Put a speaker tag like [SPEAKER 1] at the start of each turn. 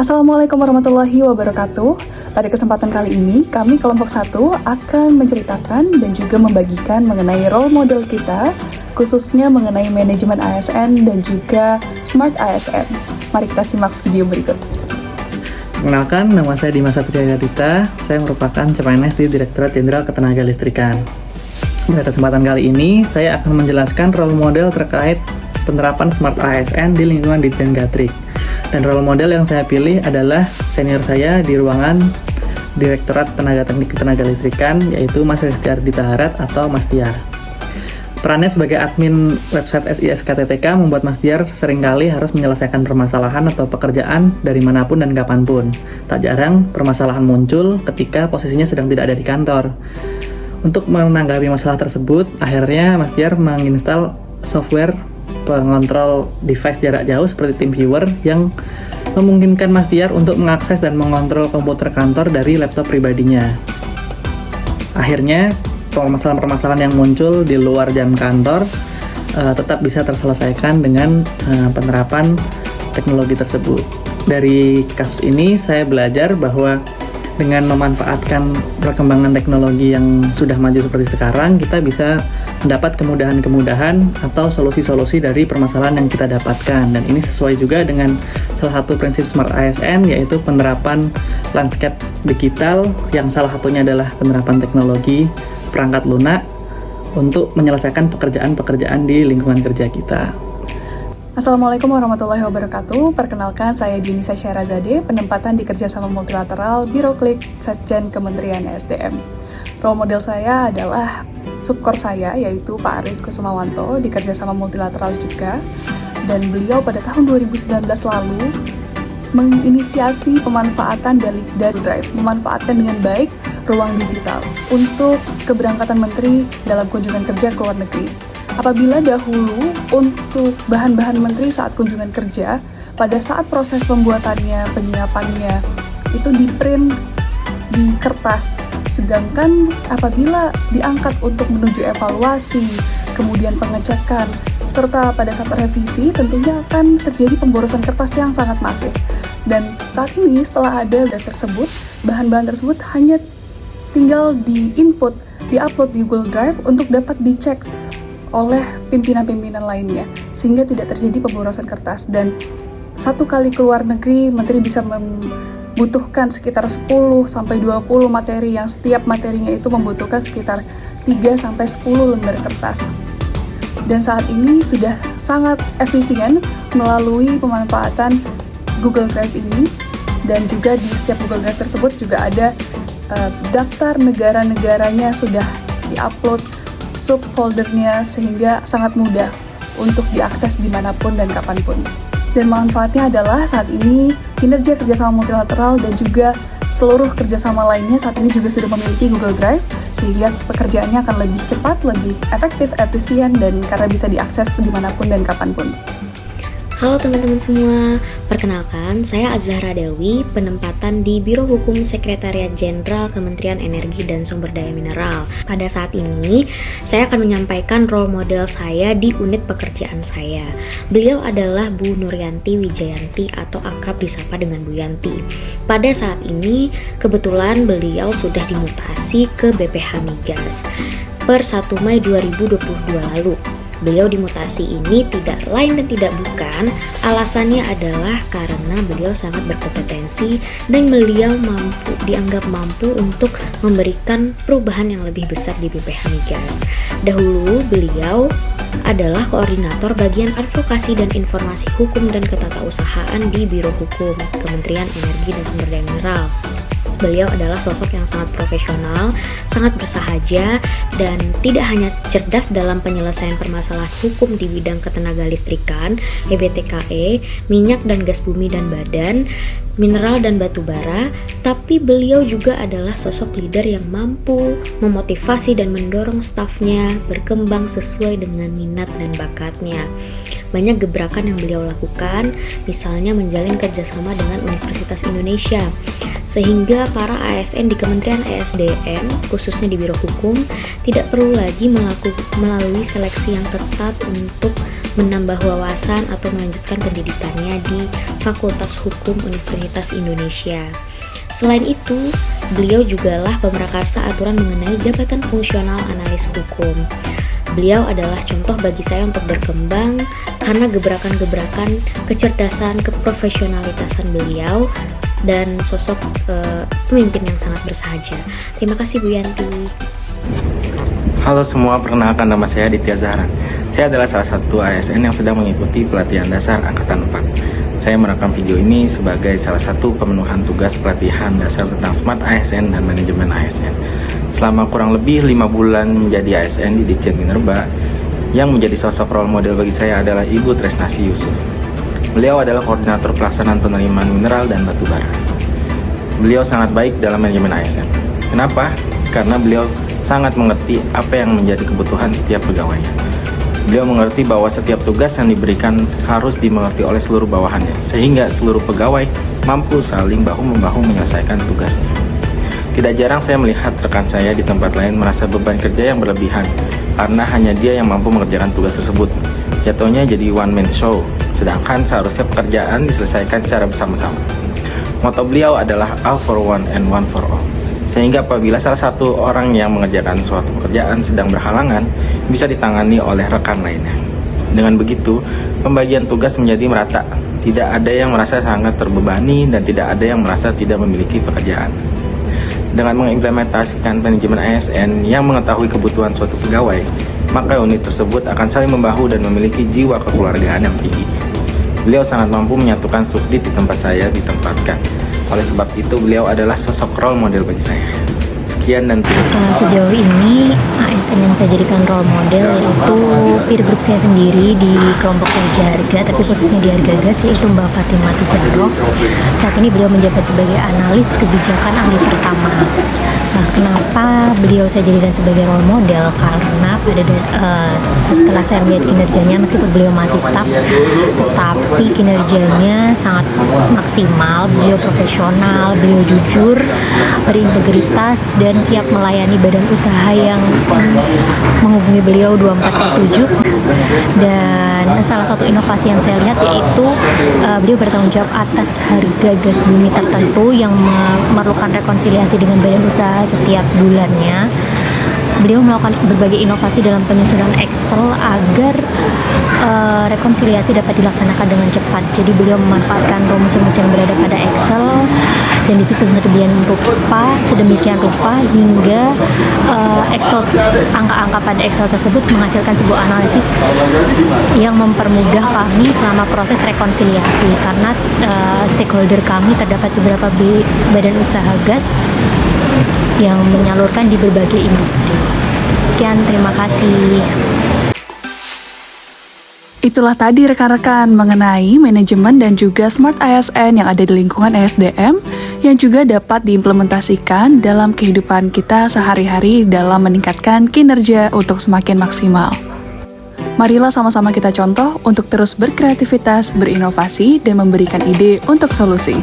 [SPEAKER 1] Assalamualaikum warahmatullahi wabarakatuh. Pada kesempatan kali ini, kami kelompok 1 akan menceritakan dan juga membagikan mengenai role model kita, khususnya mengenai manajemen ASN dan juga Smart ASN. Mari kita simak video berikut.
[SPEAKER 2] Perkenalkan, nama saya Dimas Satria Dita. Saya merupakan CPNS di Direktorat Jenderal Ketenagalistrikan. Pada kesempatan kali ini, saya akan menjelaskan role model terkait penerapan Smart ASN di lingkungan Ditjen Gatrik. Dan role model yang saya pilih adalah senior saya di ruangan Direktorat Tenaga Teknik Ketenagalistrikan, yaitu Mas Ristiar Ditaharat atau Mas Tiar. Perannya sebagai admin website SISKTTK membuat Mas Tiar seringkali harus menyelesaikan permasalahan atau pekerjaan dari manapun dan kapanpun. Tak jarang permasalahan muncul ketika posisinya sedang tidak ada di kantor. Untuk menanggapi masalah tersebut, akhirnya Mas Tiar menginstal software pengontrol device jarak jauh seperti TeamViewer yang memungkinkan Mas Tiar untuk mengakses dan mengontrol komputer kantor dari laptop pribadinya. Akhirnya, permasalahan-permasalahan yang muncul di luar jam kantor tetap bisa terselesaikan dengan penerapan teknologi tersebut. Dari kasus ini, saya belajar bahwa dengan memanfaatkan perkembangan teknologi yang sudah maju seperti sekarang, kita bisa mendapat kemudahan-kemudahan atau solusi-solusi dari permasalahan yang kita dapatkan. Dan ini sesuai juga dengan salah satu prinsip Smart ASN, yaitu penerapan landscape digital, yang salah satunya adalah penerapan teknologi perangkat lunak untuk menyelesaikan pekerjaan-pekerjaan di lingkungan kerja kita.
[SPEAKER 1] Assalamualaikum warahmatullahi wabarakatuh. Perkenalkan, saya Dinisa Syahrazade, penempatan di Kerjasama Multilateral Biro Klik Setjen Kementerian SDM. Role model saya adalah subkor saya, yaitu Pak Aris Kusumawanto di Kerjasama Multilateral juga. Dan beliau pada tahun 2019 lalu menginisiasi pemanfaatan dari Drive, memanfaatkan dengan baik ruang digital untuk keberangkatan menteri dalam kunjungan kerja ke luar negeri. Apabila dahulu untuk bahan-bahan menteri saat kunjungan kerja, pada saat proses pembuatannya, penyiapannya, itu di-print di kertas. Sedangkan apabila diangkat untuk menuju evaluasi, kemudian pengecekan, serta pada saat revisi, tentunya akan terjadi pemborosan kertas yang sangat masif. Dan saat ini setelah ada data tersebut, bahan-bahan tersebut hanya tinggal di-input, di-upload di Google Drive untuk dapat dicek oleh pimpinan-pimpinan lainnya, sehingga tidak terjadi pemborosan kertas. Dan satu kali keluar negeri, menteri bisa membutuhkan sekitar 10-20 materi, yang setiap materinya itu membutuhkan sekitar 3-10 lembar kertas. Dan saat ini sudah sangat efisien melalui pemanfaatan Google Drive ini, dan juga di setiap Google Drive tersebut juga ada daftar negara-negaranya sudah di-upload, subfoldernya, sehingga sangat mudah untuk diakses dimanapun dan kapanpun. Dan manfaatnya adalah saat ini kinerja kerjasama multilateral dan juga seluruh kerjasama lainnya saat ini juga sudah memiliki Google Drive, sehingga pekerjaannya akan lebih cepat, lebih efektif, efisien, dan karena bisa diakses dimanapun dan kapanpun.
[SPEAKER 3] Halo teman-teman semua, perkenalkan saya Azhara Dewi, penempatan di Biro Hukum Sekretariat Jenderal Kementerian Energi dan Sumber Daya Mineral. Pada saat ini, saya akan menyampaikan role model saya di unit pekerjaan saya. Beliau adalah Bu Nuryanti Wijayanti atau akrab disapa dengan Bu Yanti. Pada saat ini, kebetulan beliau sudah dimutasi ke BPH Migas per 1 Mei 2022 lalu. Beliau dimutasi ini tidak lain dan tidak bukan, alasannya adalah karena beliau sangat berkompetensi dan beliau dianggap mampu untuk memberikan perubahan yang lebih besar di BPH Migas. Dahulu beliau adalah koordinator bagian advokasi dan informasi hukum dan ketatausahaan di Biro Hukum Kementerian Energi dan Sumber Daya Mineral. Beliau adalah sosok yang sangat profesional, sangat bersahaja, dan tidak hanya cerdas dalam penyelesaian permasalahan hukum di bidang ketenagalistrikan, EBTKE, minyak dan gas bumi dan badan, mineral dan batu bara, tapi beliau juga adalah sosok leader yang mampu memotivasi dan mendorong stafnya berkembang sesuai dengan minat dan bakatnya. Banyak gebrakan yang beliau lakukan, misalnya menjalin kerjasama dengan Universitas Indonesia, sehingga para ASN di Kementerian ESDM, khususnya di Biro Hukum, tidak perlu lagi melalui seleksi yang ketat untuk menambah wawasan atau melanjutkan pendidikannya di Fakultas Hukum Universitas Indonesia. Selain itu, beliau jugalah pemrakarsa aturan mengenai jabatan fungsional analis hukum. Beliau adalah contoh bagi saya untuk berkembang karena gebrakan-gebrakan kecerdasan, keprofesionalitasan beliau dan sosok pemimpin yang sangat bersahaja. Terima kasih Bu Yanti.
[SPEAKER 4] Halo semua, perkenalkan nama saya Aditya Zahran. Saya adalah salah satu ASN yang sedang mengikuti pelatihan dasar Angkatan 4. Saya merekam video ini sebagai salah satu pemenuhan tugas pelatihan dasar tentang Smart ASN dan Manajemen ASN. Selama kurang lebih 5 bulan menjadi ASN di Ditjen Minerba, yang menjadi sosok role model bagi saya adalah Ibu Tresnasi Yusuf. Beliau adalah koordinator pelaksanaan penerimaan mineral dan batu bara. Beliau sangat baik dalam manajemen ASN. Kenapa? Karena beliau sangat mengerti apa yang menjadi kebutuhan setiap pegawai. Beliau mengerti bahwa setiap tugas yang diberikan harus dimengerti oleh seluruh bawahannya, sehingga seluruh pegawai mampu saling bahu-membahu menyelesaikan tugasnya. Tidak jarang saya melihat rekan saya di tempat lain merasa beban kerja yang berlebihan, karena hanya dia yang mampu mengerjakan tugas tersebut. Jatuhnya jadi one man show, sedangkan seharusnya pekerjaan diselesaikan secara bersama-sama. Moto beliau adalah all for one and one for all. Sehingga apabila salah satu orang yang mengerjakan suatu pekerjaan sedang berhalangan, bisa ditangani oleh rekan lainnya. Dengan begitu, pembagian tugas menjadi merata. Tidak ada yang merasa sangat terbebani dan tidak ada yang merasa tidak memiliki pekerjaan. Dengan mengimplementasikan manajemen ASN yang mengetahui kebutuhan suatu pegawai, maka unit tersebut akan saling membahu dan memiliki jiwa kekeluargaan yang tinggi. Beliau sangat mampu menyatukan subdit di tempat saya ditempatkan. Oleh sebab itu, beliau adalah sosok role model bagi saya. Sekian dan terima kasih.
[SPEAKER 3] Sejauh ini ASN yang saya jadikan role model yaitu peer group saya sendiri di kelompok kerja harga, tapi khususnya di harga gas, yaitu Mbak Fatimah Tuzahro. Saat ini beliau menjabat sebagai analis kebijakan ahli pertama. Nah, kenapa beliau saya jadikan sebagai role model? Karena setelah saya melihat kinerjanya, meskipun beliau masih staf, tetapi kinerjanya sangat maksimal. Beliau profesional, beliau jujur, berintegritas, dan siap melayani badan usaha yang menghubungi beliau 24/7. Dan salah satu inovasi yang saya lihat yaitu beliau bertanggung jawab atas harga gas bumi tertentu yang memerlukan rekonsiliasi dengan badan usaha setiap bulannya. Beliau melakukan berbagai inovasi dalam penyusunan Excel agar rekonsiliasi dapat dilaksanakan dengan cepat. Jadi beliau memanfaatkan rumus-rumus yang berada pada Excel dan disusun sedemikian rupa hingga angka-angka pada Excel tersebut menghasilkan sebuah analisis yang mempermudah kami selama proses rekonsiliasi, karena stakeholder kami terdapat beberapa badan usaha gas yang menyalurkan di berbagai industri. Sekian, terima kasih.
[SPEAKER 1] Itulah tadi rekan-rekan mengenai manajemen dan juga Smart ASN yang ada di lingkungan ESDM yang juga dapat diimplementasikan dalam kehidupan kita sehari-hari dalam meningkatkan kinerja untuk semakin maksimal. Marilah sama-sama kita contoh untuk terus berkreativitas, berinovasi, dan memberikan ide untuk solusi.